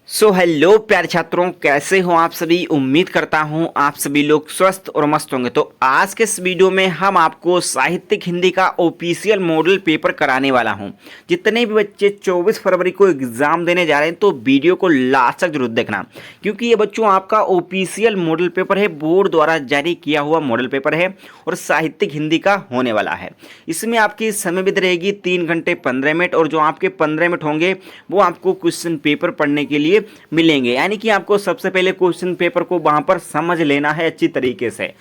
Hello प्यारे छात्रों, कैसे हो आप सभी। उम्मीद करता हूं आप सभी लोग स्वस्थ और मस्त होंगे। तो आज के इस वीडियो में हम आपको साहित्यिक हिंदी का ऑफिशियल मॉडल पेपर कराने वाला हूं। जितने भी बच्चे 24 फरवरी को एग्जाम देने जा रहे हैं तो वीडियो को लास्ट तक जरूर देखना, क्योंकि ये बच्चों आपका ऑफिशियल मॉडल पेपर है, बोर्ड द्वारा जारी किया हुआ मॉडल पेपर है और साहित्यिक हिंदी का होने वाला है। इसमें आपकी समय विधि रहेगी 3 घंटे 15 मिनट, और जो आपके 15 मिनट होंगे वो आपको क्वेश्चन पेपर पढ़ने के लिए मिलेंगे। यानी कि आपको सबसे पहले क्वेश्चन पेपर को वहां पर समझ लेना है अच्छी तरीके से।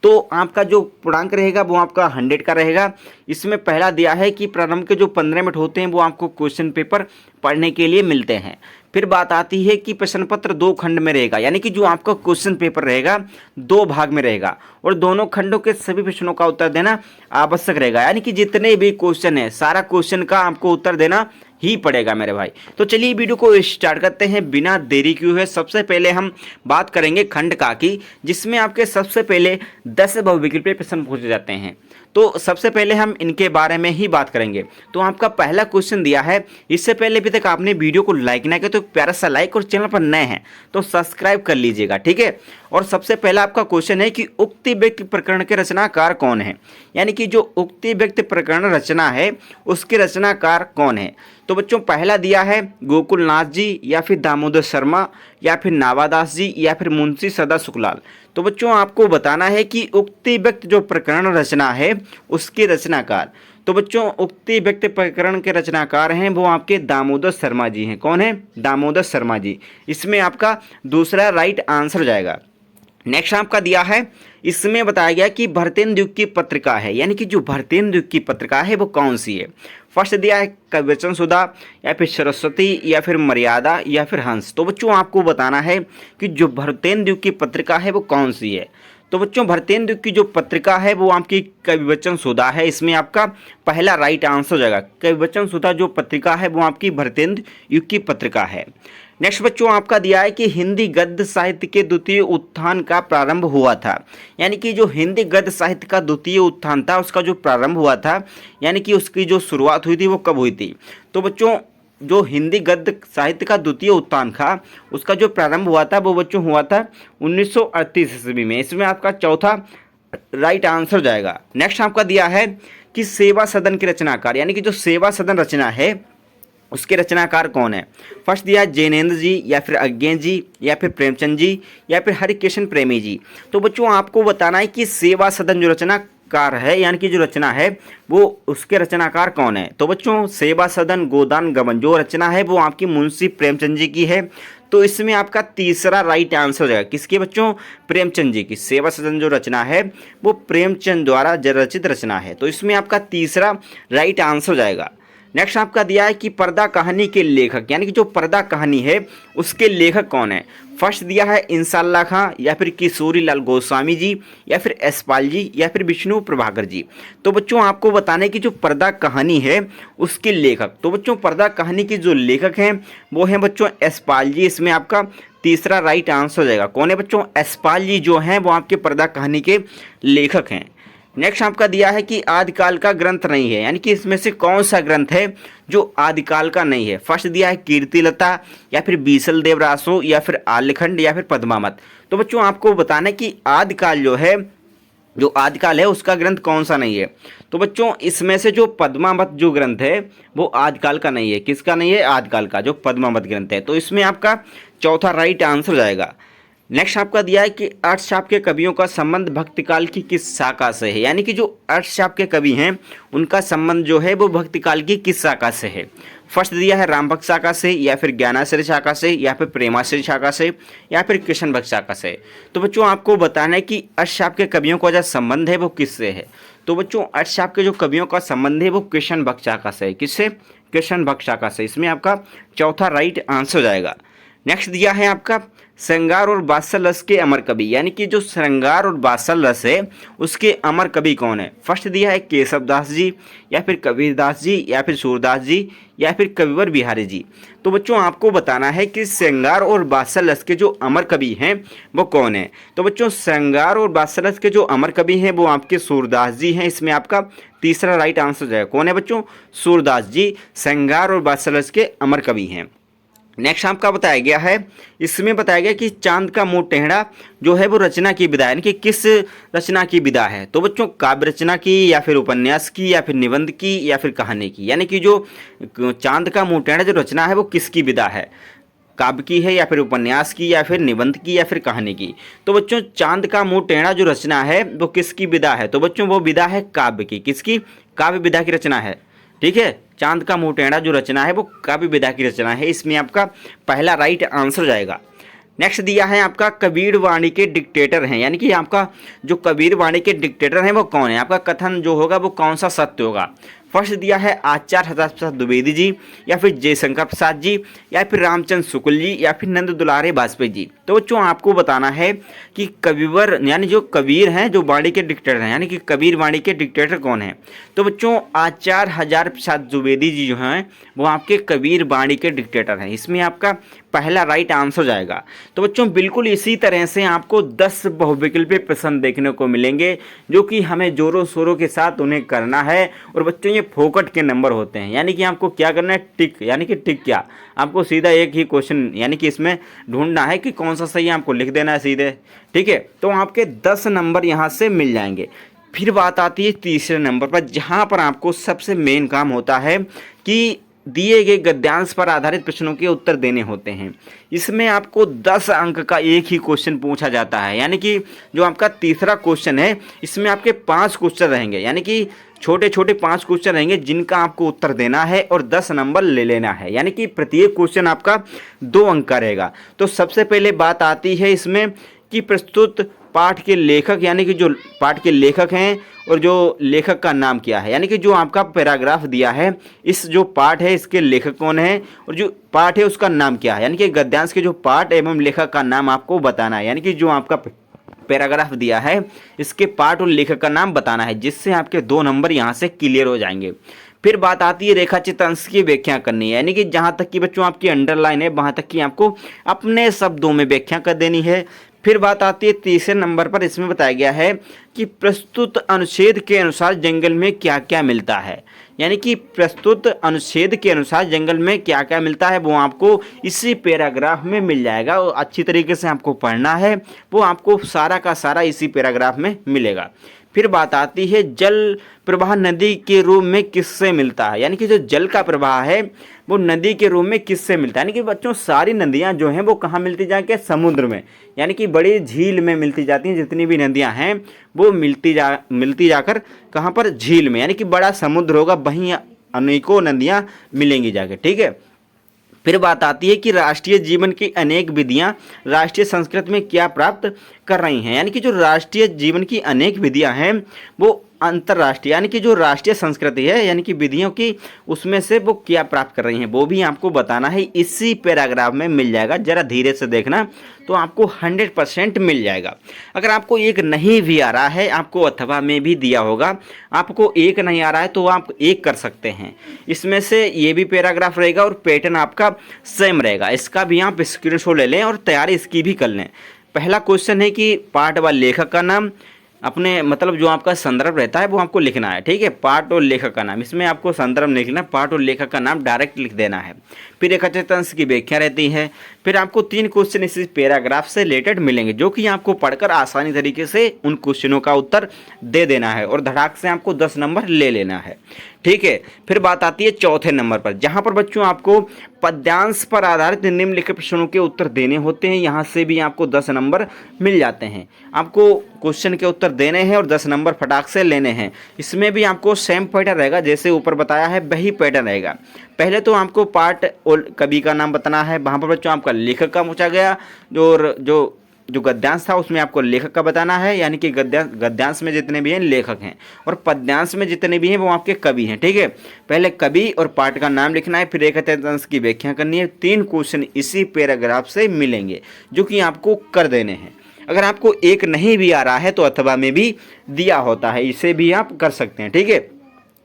तो आपका जो पूर्णांक रहेगा वो आपका 100 का रहेगा। इसमें पहला दिया है कि प्रारंभ के जो 15 मिनट होते हैं वो आपको क्वेश्चन पेपर पढ़ने के लिए मिलते हैं। फिर बात आती है कि प्रश्न पत्र 2 खंड में रहेगा, यानी कि जो आपका क्वेश्चन पेपर रहेगा 2 भाग में रहेगा और दोनों खंडों के सभी प्रश्नों का उत्तर देना आवश्यक रहेगा। यानी कि जितने भी क्वेश्चन है सारा क्वेश्चन का आपको उत्तर देना ही पड़ेगा मेरे भाई। तो चलिए वीडियो को स्टार्ट करते हैं बिना देरी किए। सबसे पहले हम बात करेंगे खंड का की, जिसमें आपके सबसे पहले 10 बहुविकल्पीय प्रश्न पूछे जाते हैं। तो सबसे पहले हम इनके बारे में ही बात करेंगे। तो आपका पहला क्वेश्चन दिया है, इससे पहले अभी तक आपने वीडियो को लाइक ना किया तो प्यारा सा लाइक, और चैनल पर नए हैं तो सब्सक्राइब कर लीजिएगा, ठीक है। और सबसे पहला आपका क्वेश्चन है कि उक्ति व्यक्ति प्रकरण के रचनाकार कौन है। यानी कि जो उक्ति व्यक्ति प्रकरण रचना है उसके रचनाकार कौन है। तो बच्चों पहला दिया है गोकुलनाथ जी, या फिर दामोदर शर्मा, या फिर नावादास जी, या फिर मुंशी सदा सुखलाल। तो बच्चों आपको बताना है कि उक्ति व्यक्ति जो प्रकरण रचना है उसके रचनाकार। तो बच्चों उक्ति व्यक्ति प्रकरण के रचनाकार हैं वो आपके दामोदर शर्मा जी हैं। कौन है? दामोदर शर्मा जी। इसमें आपका दूसरा राइट आंसर जाएगा। नेक्स्ट आपका दिया है, इसमें बताया गया कि भरतेंदु की पत्रिका है, यानी कि जो भरतेंदु की पत्रिका है वो कौन सी है। फर्स्ट दिया है कविवचन सुधा, या फिर सरस्वती, या फिर मर्यादा, या फिर हंस। तो बच्चों आपको बताना है कि जो भरतेंदु की पत्रिका है वो कौन सी है। तो बच्चों भरतेंदु की जो पत्रिका है वो आपकी कविवचन सुधा है। इसमें आपका पहला राइट आंसर हो जाएगा। कविवचन सुधा जो पत्रिका है वो आपकी भरतेंदु की पत्रिका है। नेक्स्ट बच्चों आपका दिया है कि हिंदी गद्य साहित्य के द्वितीय उत्थान का प्रारंभ हुआ था। यानी कि जो हिंदी गद्य साहित्य का द्वितीय उत्थान था उसका जो प्रारंभ हुआ था, यानी कि उसकी जो शुरुआत हुई थी वो कब हुई थी। तो बच्चों जो हिंदी गद्य साहित्य का द्वितीय उत्थान था उसका जो प्रारंभ हुआ था वो बच्चों हुआ था 1938 ईस्वी में। इसमें आपका चौथा राइट आंसर जाएगा। नेक्स्ट आपका दिया है कि सेवा सदन के रचनाकार, यानी कि जो सेवा सदन रचना है उसके रचनाकार कौन है। फर्स्ट दिया है जैनेन्द्र जी, या फिर अज्ञेय जी, या फिर प्रेमचंद जी, या फिर हरिकृष्ण प्रेमी जी। तो बच्चों आपको बताना है कि सेवा सदन जो रचनाकार है, यानी कि जो रचना है वो उसके रचनाकार कौन है। तो बच्चों सेवा सदन गोदान गमन जो रचना है वो आपकी मुंशी प्रेमचंद जी की है। तो इसमें आपका तीसरा राइट आंसर हो जाएगा। किसके बच्चों? प्रेमचंद जी की। सेवा सदन जो रचना है वो प्रेमचंद द्वारा रचित रचना है। तो इसमें आपका तीसरा राइट आंसर हो जाएगा। नेक्स्ट आपका दिया है कि पर्दा कहानी के लेखक, यानी कि जो पर्दा कहानी है उसके लेखक कौन है। फर्स्ट दिया है इंसाल्लाह खां, या फिर किशोरी लाल गोस्वामी जी, या फिर यशपाल जी, या फिर विष्णु प्रभाकर जी। तो बच्चों आपको बताना है कि जो पर्दा कहानी है उसके लेखक। तो बच्चों पर्दा कहानी के जो लेखक हैं वो हैं बच्चों यशपाल जी। इसमें आपका तीसरा राइट आंसर हो जाएगा। कौन है बच्चों? यशपाल जी जो हैं वो आपके पर्दा कहानी के लेखक हैं। नेक्स्ट आपका दिया है कि आदिकाल का ग्रंथ नहीं है, यानी कि इसमें से कौन सा ग्रंथ है जो आदिकाल का नहीं है। फर्स्ट दिया है कीर्तिलता, या फिर बीसल देव रासो, या फिर आल्यखंड, या फिर पद्मावत। तो बच्चों आपको बताना है कि आदिकाल जो है, जो आदिकाल है उसका ग्रंथ कौन सा नहीं है। तो बच्चों इसमें से जो पद्मावत जो ग्रंथ है वो आदिकाल का नहीं है। किसका नहीं है? आदिकाल का जो पद्मावत ग्रंथ है। तो इसमें आपका चौथा राइट आंसर जाएगा। नेक्स्ट आपका दिया है कि अर्थशास्त्र के कवियों का संबंध भक्तिकाल की किस शाखा से है। यानी कि जो अर्थशास्त्र के कवि हैं उनका संबंध जो है वो भक्तिकाल की किस शाखा से है। फर्स्ट दिया है राम भक्त शाखा से, या फिर ज्ञानाश्रय शाखा से, या फिर प्रेमाश्रय शाखा से, या फिर कृष्ण भक्त शाखा से। तो बच्चों आपको बताना है कि अर्थशास्त्र के कवियों का जो संबंध है वो किससे है। तो बच्चों अर्थशास्त्र के जो कवियों का संबंध है वो कृष्ण भक्त शाखा से है। किससे? कृष्ण भक्त शाखा से। इसमें आपका चौथा राइट आंसर जाएगा। नेक्स्ट दिया है आपका श्रृंगार और वात्सल रस के अमर कवि, यानी कि जो श्रृंगार और वात्सल रस है उसके अमर कवि कौन है। फर्स्ट दिया है केशवदास जी, या फिर कबीरदास जी, या फिर सूरदास जी, या फिर कविवर बिहारी जी। तो बच्चों आपको बताना है कि श्रृंगार और वात्सल रस के जो अमर कवि हैं वो कौन है। तो बच्चों श्रृंगार और वात्सल रस के जो अमर कवि हैं वो आपके सूरदास जी हैं। इसमें आपका तीसरा राइट आंसर जाएगा। कौन है बच्चों? सूरदास जी श्रृंगार और वात्सल रस के अमर कवि हैं। नेक्स्ट आपका बताया गया है, इसमें बताया गया कि चांद का मुंह टेढ़ा जो है वो रचना की विधा, यानी कि किस रचना की विधा है। तो बच्चों काव्य रचना की, या फिर उपन्यास की, या फिर निबंध की, या फिर कहानी की। यानी कि जो चांद का मुंह टेढ़ा जो रचना है वो किसकी विधा है, काव्य की है, या फिर उपन्यास की, या फिर निबंध की, या फिर कहानी की। तो बच्चों चांद का मुंह टेढ़ा जो रचना है वो किसकी विधा है, तो बच्चों वो विधा है काव्य की। किसकी? काव्य विधा की रचना है। ठीक है, चांद का मुंह टेढ़ा जो रचना है वो काव्य विधा की रचना है। इसमें आपका पहला राइट आंसर जाएगा। नेक्स्ट दिया है आपका कबीर वाणी के डिक्टेटर हैं, यानी कि आपका जो कबीर वाणी के डिक्टेटर हैं वो कौन है, आपका कथन जो होगा वो कौन सा सत्य होगा। फर्स्ट दिया है आचार्य हरदास प्रसाद द्विवेदी जी, या फिर जयशंकर प्रसाद जी, या फिर रामचंद्र शुक्ल जी, या फिर नंद दुलारे वाजपेयी जी। तो बच्चों आपको बताना है कि कबीर यानी जो कबीर हैं जो वाणी के डिक्टेटर हैं, यानी कि कबीर वाणी के डिक्टेटर कौन है। तो बच्चों आचार्य हजारे प्रसाद द्विवेदी जी जो हैं वो आपके कबीर वाणी के डिक्टेटर हैं। इसमें आपका पहला राइट आंसर जाएगा। तो बच्चों बिल्कुल इसी तरह से आपको 10 बहुविकल्पीय प्रश्न देखने को मिलेंगे, जो कि हमें जोरों शोरों के साथ उन्हें करना है। और बच्चों ये फोकट के नंबर होते हैं, यानी कि आपको क्या करना है, टिक। यानी कि टिक क्या, आपको सीधा एक ही क्वेश्चन यानी कि इसमें ढूंढना है कि कौन सा सही है, आपको लिख देना है सीधे। ठीक है, तो आपके 10 नंबर यहाँ से मिल जाएंगे। फिर बात आती है तीसरे नंबर पर, जहाँ पर आपको सबसे मेन काम होता है कि दिए गए गद्यांश पर आधारित प्रश्नों के उत्तर देने होते हैं। इसमें आपको 10 अंक का एक ही क्वेश्चन पूछा जाता है, यानी कि जो आपका तीसरा क्वेश्चन है इसमें आपके 5 क्वेश्चन रहेंगे, यानी कि छोटे छोटे 5 क्वेश्चन रहेंगे जिनका आपको उत्तर देना है और 10 नंबर ले लेना है, यानी कि प्रत्येक क्वेश्चन आपका 2 अंक का रहेगा। तो सबसे पहले बात आती है इसमें कि प्रस्तुत पाठ के लेखक, यानी कि जो पाठ के लेखक हैं और जो लेखक का नाम क्या है, यानी कि जो आपका पैराग्राफ दिया है इस जो पाठ है इसके लेखक कौन है और जो पाठ है उसका नाम क्या है, यानी कि गद्यांश के जो पाठ एवं लेखक का नाम आपको बताना है। यानी कि जो आपका पैराग्राफ दिया है इसके पाठ और लेखक का नाम बताना है, जिससे आपके 2 नंबर यहाँ से क्लियर हो जाएंगे। फिर बात आती है रेखाचित्र अंश की व्याख्या करनी है, यानी कि जहाँ तक कि बच्चों आपकी अंडरलाइन है वहाँ तक कि आपको अपने शब्दों में व्याख्या कर देनी है। फिर बात आती है तीसरे नंबर पर, इसमें बताया गया है कि प्रस्तुत अनुच्छेद के अनुसार जंगल में क्या क्या मिलता है, यानी कि प्रस्तुत अनुच्छेद के अनुसार जंगल में क्या क्या मिलता है वो आपको इसी पैराग्राफ में मिल जाएगा। और अच्छी तरीके से आपको पढ़ना है, वो आपको सारा का सारा इसी पैराग्राफ में मिलेगा। फिर बात आती है जल प्रवाह नदी के रूप में किससे मिलता है, यानी कि जो जल का प्रवाह है वो नदी के रूप में किससे मिलता है। यानी कि बच्चों सारी नदियां जो हैं वो कहाँ मिलती जाके, समुद्र में, यानी कि बड़ी झील में मिलती जाती हैं। जितनी भी नदियां हैं वो मिलती जाकर कहाँ पर, झील में, यानी कि बड़ा समुद्र होगा वहीं अनेकों नदियां मिलेंगी जाके। ठीक है, फिर बात आती है कि राष्ट्रीय जीवन की अनेक विधियां राष्ट्रीय संस्कृत में क्या प्राप्त कर रही हैं, यानी कि जो राष्ट्रीय जीवन की अनेक विधियां हैं वो अंतर्राष्ट्रीय, यानी कि जो राष्ट्रीय संस्कृति है यानी कि विधियों की, उसमें से वो क्या प्राप्त कर रही हैं वो भी आपको बताना है। इसी पैराग्राफ में मिल जाएगा, जरा धीरे से देखना तो आपको 100% मिल जाएगा। अगर आपको एक नहीं भी आ रहा है, आपको अथवा में भी दिया होगा, आपको एक नहीं आ रहा है तो आप एक कर सकते हैं। इसमें से ये भी पैराग्राफ रहेगा और पैटर्न आपका सेम रहेगा। इसका भी आप स्क्रीनशॉट ले लें और तैयारी इसकी भी कर लें। पहला क्वेश्चन है कि पाठ व लेखक का नाम, अपने मतलब जो आपका संदर्भ रहता है वो आपको लिखना है। ठीक है, पाठ और लेखक का नाम, इसमें आपको संदर्भ नहीं लिखना, पाठ और लेखक का नाम डायरेक्ट लिख देना है। फिर रेखाचित्र अंश की व्याख्या रहती है। फिर आपको 3 क्वेश्चन इसी पैराग्राफ से रिलेटेड मिलेंगे, जो कि आपको पढ़कर आसानी तरीके से उन क्वेश्चनों का उत्तर दे देना है और धड़ाक से आपको 10 नंबर ले लेना है। ठीक है, फिर बात आती है चौथे नंबर पर, जहां पर बच्चों आपको पद्यांश पर आधारित निम्नलिखित प्रश्नों के उत्तर देने होते हैं। यहाँ से भी आपको 10 नंबर मिल जाते हैं। आपको क्वेश्चन के उत्तर देने हैं और 10 नंबर फटाक से लेने हैं। इसमें भी आपको सेम पैटर्न रहेगा, जैसे ऊपर बताया है वही पैटर्न रहेगा। पहले तो आपको पाठ और कवि का नाम बताना है, वहाँ पर बच्चों आपका लेखक का पूछा गया, जो गद्यांश था उसमें आपको लेखक का बताना है, यानी कि गद्यांश में जितने भी हैं लेखक हैं और पद्यांश में जितने भी हैं वो आपके कवि हैं। ठीक है, पहले कवि और पाठ का नाम लिखना है, फिर रेखाचित्र अंश की व्याख्या करनी है। 3 क्वेश्चन इसी पैराग्राफ से मिलेंगे जो कि आपको कर देने हैं। अगर आपको एक नहीं भी आ रहा है तो अथवा में भी दिया होता है, इसे भी आप कर सकते हैं। ठीक है,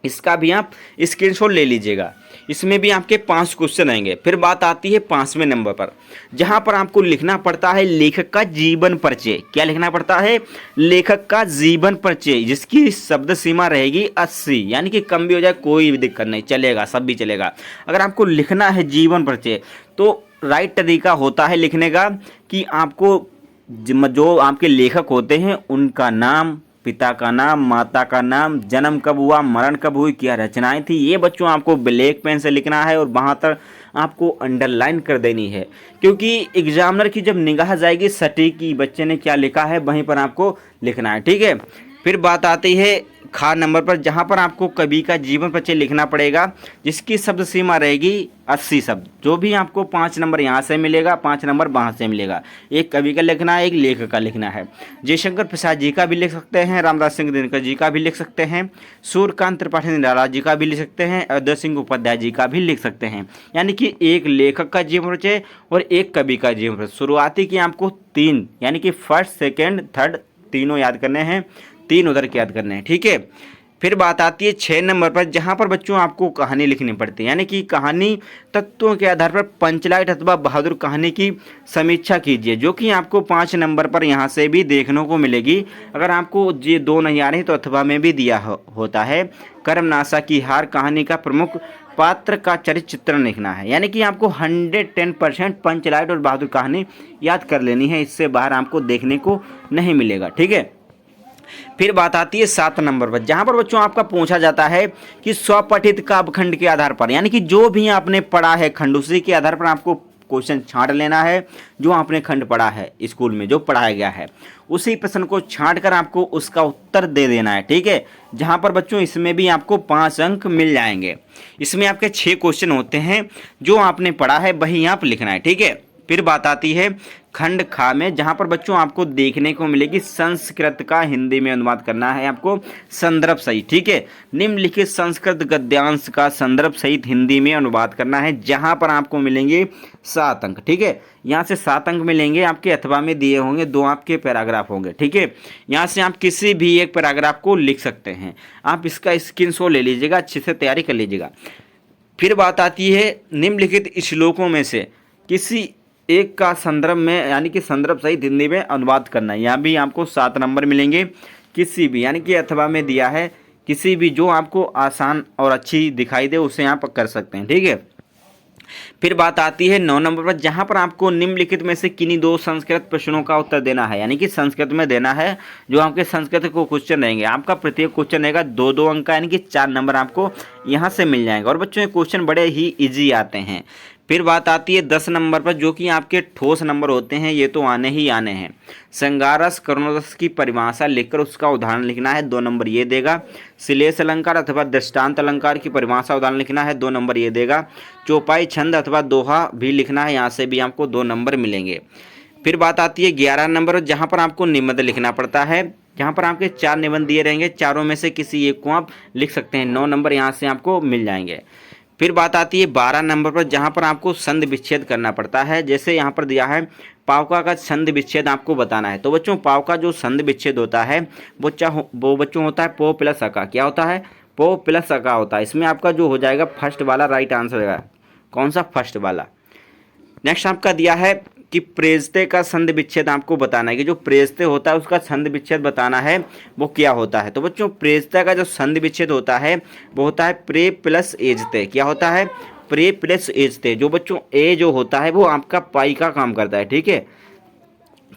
इसका भी आप स्क्रीनशॉट ले लीजिएगा। इसमें भी आपके 5 क्वेश्चन आएंगे। फिर बात आती है 5वें नंबर पर, जहां पर आपको लिखना पड़ता है लेखक का जीवन परिचय। क्या लिखना पड़ता है? लेखक का जीवन परिचय, जिसकी शब्द सीमा रहेगी 80, यानी कि कम भी हो जाए कोई भी दिक्कत नहीं, चलेगा, सब भी चलेगा। अगर आपको लिखना है जीवन परिचय तो राइट तरीका होता है लिखने का कि आपको जो आपके लेखक होते हैं उनका नाम, पिता का नाम, माता का नाम, जन्म कब हुआ, मरण कब हुई, क्या रचनाएं थी, ये बच्चों आपको ब्लैक पेन से लिखना है और वहाँ तक आपको अंडरलाइन कर देनी है, क्योंकि एग्जामिनर की जब निगाह जाएगी सटीक कि बच्चे ने क्या लिखा है वहीं पर आपको लिखना है। ठीक है। फिर बात आती है खा नंबर पर, जहाँ पर आपको कवि का जीवन परिचय लिखना पड़ेगा, जिसकी शब्द सीमा रहेगी 80 शब्द। जो भी आपको 5 नंबर यहाँ से मिलेगा, 5 नंबर वहाँ से मिलेगा। एक कवि का लिखना है, एक लेखक का लिखना है। जयशंकर प्रसाद जी का भी लिख सकते हैं, रामदास सिंह दिनकर जी का भी लिख सकते हैं, सूर्यकांत त्रिपाठी निराला जी का भी लिख सकते हैं, अयोध्या सिंह उपाध्याय जी का भी लिख सकते हैं। यानी कि एक लेखक का जीवन परिचय और एक कवि का जीवन परिचय। शुरुआती की आपको 3 यानी कि फर्स्ट, सेकेंड, थर्ड तीनों याद करने हैं, 3 उधर के याद करने हैं। ठीक है। फिर बात आती है 6 नंबर पर, जहां पर बच्चों आपको कहानी लिखनी पड़ती है, यानी कि कहानी तत्वों के आधार पर पंचलाइट अथवा बहादुर कहानी की समीक्षा कीजिए, जो कि आपको 5 नंबर पर यहां से भी देखने को मिलेगी। अगर आपको ये 2 नहीं आ रहे तो अथवा में भी दिया होता है। कर्मनाशा की हार कहानी का प्रमुख पात्र का चरित्र चित्रण लिखना है, यानी कि आपको 110% पंचलाइट और बहादुर कहानी याद कर लेनी है, इससे बाहर आपको देखने को नहीं मिलेगा। ठीक है। फिर बात आती है 7 नंबर पर, जहां पर बच्चों आपका पूछा जाता है कि स्वपठित काव्यखंड के आधार पर, यानी कि जो भी आपने पढ़ा है खंड उसी के आधार पर आपको क्वेश्चन छांट लेना है। जो आपने खंड पढ़ा है स्कूल में, जो पढ़ाया गया है उसी प्रश्न को छांट कर आपको उसका उत्तर दे देना है। ठीक है। जहां पर बच्चों इसमें भी आपको 5 अंक मिल जाएंगे। इसमें आपके 6 क्वेश्चन होते हैं, जो आपने पढ़ा है वही आप लिखना है। ठीक है। फिर बात आती है खंड खा में, जहां पर बच्चों आपको देखने को मिलेगी संस्कृत का हिंदी में अनुवाद करना है आपको संदर्भ सहित। ठीक है। निम्नलिखित संस्कृत गद्यांश का संदर्भ सहित हिंदी में अनुवाद करना है, जहां पर आपको मिलेंगे 7 अंक। ठीक है। यहाँ से 7 अंक मिलेंगे आपके, अथवा में दिए होंगे 2 आपके पैराग्राफ होंगे। ठीक है। यहाँ से आप किसी भी एक पैराग्राफ को लिख सकते हैं। आप इसका स्क्रीनशॉट ले लीजिएगा, अच्छे से तैयारी कर लीजिएगा। फिर बात आती है निम्नलिखित श्लोकों में से किसी एक का संदर्भ में, यानी कि संदर्भ सहित हिंदी में अनुवाद करना है। यहाँ भी आपको 7 नंबर मिलेंगे। किसी भी, यानी कि अथवा में दिया है, किसी भी जो आपको आसान और अच्छी दिखाई दे उसे आप कर सकते हैं। ठीक है। फिर बात आती है 9 नंबर पर, जहां पर आपको निम्नलिखित में से किन्हीं 2 संस्कृत प्रश्नों का उत्तर देना है, यानी कि संस्कृत में देना है। जो आपके संस्कृत को क्वेश्चन रहेंगे, आपका प्रत्येक क्वेश्चन रहेगा 2-2 अंक का, यानी कि 4 नंबर आपको यहां से मिल जाएंगे। और बच्चों ये क्वेश्चन बड़े ही ईजी आते हैं। फिर बात आती है 10 नंबर पर, जो कि आपके ठोस नंबर होते हैं, ये तो आने ही आने हैं। श्रृंगारस करुणरस की परिभाषा लिखकर उसका उदाहरण लिखना है, 2 नंबर ये देगा। श्लेष अलंकार अथवा दृष्टांत अलंकार की परिभाषा उदाहरण लिखना है, 2 नंबर ये देगा। चौपाई छंद अथवा दोहा भी लिखना है, यहाँ से भी आपको 2 नंबर मिलेंगे। फिर बात आती है 11 नंबर, जहाँ पर आपको निबंध लिखना पड़ता है, जहाँ पर आपके 4 निबंध दिए रहेंगे, चारों में से किसी एक को आप लिख सकते हैं, 9 नंबर यहाँ से आपको मिल जाएंगे। फिर बात आती है 12 नंबर पर, जहाँ पर आपको संधि विच्छेद करना पड़ता है। जैसे यहाँ पर दिया है पावका का संधि विच्छेद आपको बताना है। तो बच्चों पावका जो संधि विच्छेद होता है वो बच्चों होता है पो प्लस अका। क्या होता है? पो प्लस अका होता है। इसमें आपका जो हो जाएगा फर्स्ट वाला राइट आंसर होगा। कौन सा? फर्स्ट वाला। नेक्स्ट आपका दिया है कि प्रेजते का संधि विच्छेद आपको बताना है, कि जो प्रेजते होता है उसका संधि विच्छेद बताना है वो क्या होता है। तो बच्चों प्रेजते का जो संधि विच्छेद होता है वो होता है प्रे प्लस एजते। क्या होता है? प्रे प्लस एजते। जो बच्चों ए जो होता है वो आपका पाई का काम करता है। ठीक है।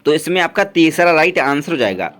तो इसमें आपका तीसरा राइट आंसर हो जाएगा।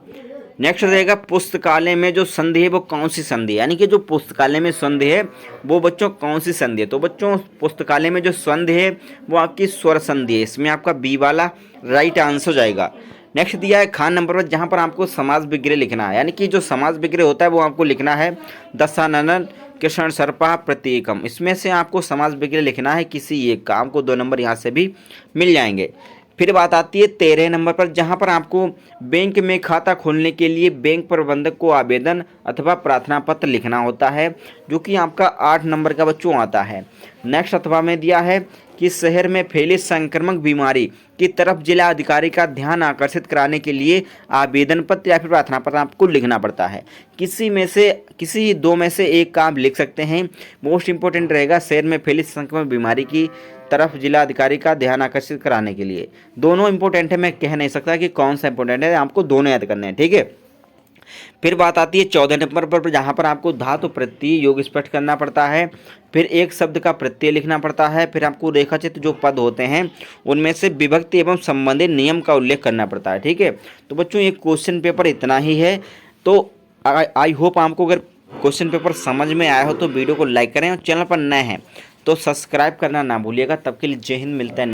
नेक्स्ट रहेगा पुस्तकालय में जो संधि है वो कौन सी संधि है, यानी कि जो पुस्तकालय में संधि है वो बच्चों कौन सी संधि है। तो बच्चों पुस्तकालय में जो संधि है वो आपकी स्वर संधि है। इसमें आपका बी वाला राइट आंसर हो जाएगा। नेक्स्ट दिया है खान नंबर पर, जहाँ पर आपको समास विग्रह लिखना है, यानी कि जो समास विग्रह होता है वो आपको लिखना है दशानन कृष्ण सर्पा प्रतीकम। इसमें से आपको समास विग्रह लिखना है किसी एक का, आपको 2 नंबर यहाँ से भी मिल जाएंगे। फिर बात आती है 13 नंबर पर, जहां पर आपको बैंक में खाता खोलने के लिए बैंक प्रबंधक को आवेदन अथवा प्रार्थना पत्र लिखना होता है, जो कि आपका 8 नंबर का बच्चों आता है। नेक्स्ट अथवा में दिया है कि शहर में फैली संक्रामक बीमारी की तरफ जिला अधिकारी का ध्यान आकर्षित कराने के लिए आवेदन पत्र या फिर प्रार्थना पत्र आपको लिखना पड़ता है। किसी दो में से एक का आप लिख सकते हैं। मोस्ट इंपॉर्टेंट रहेगा शहर में फैली संक्रामक बीमारी की तरफ जिला अधिकारी का ध्यान आकर्षित कराने के लिए। दोनों इंपॉर्टेंट है, मैं कह नहीं सकता कि कौन सा इंपॉर्टेंट है, आपको दोनों याद करने हैं, ठीक है। फिर बात आती है 14 नंबर पर, जहाँ पर आपको धातु प्रत्यय योग स्पष्ट करना पड़ता है। फिर एक शब्द का प्रत्यय लिखना पड़ता है। फिर आपको रेखाचित्र जो पद होते हैं उनमें से विभक्ति एवं संबंधित नियम का उल्लेख करना पड़ता है, ठीक है। तो बच्चों ये क्वेश्चन पेपर इतना ही है। तो आई होप आपको अगर क्वेश्चन पेपर समझ में आया हो तो वीडियो को लाइक करें और चैनल पर नए हैं तो सब्सक्राइब करना ना भूलिएगा। तब के लिए जय हिंद, मिलता है।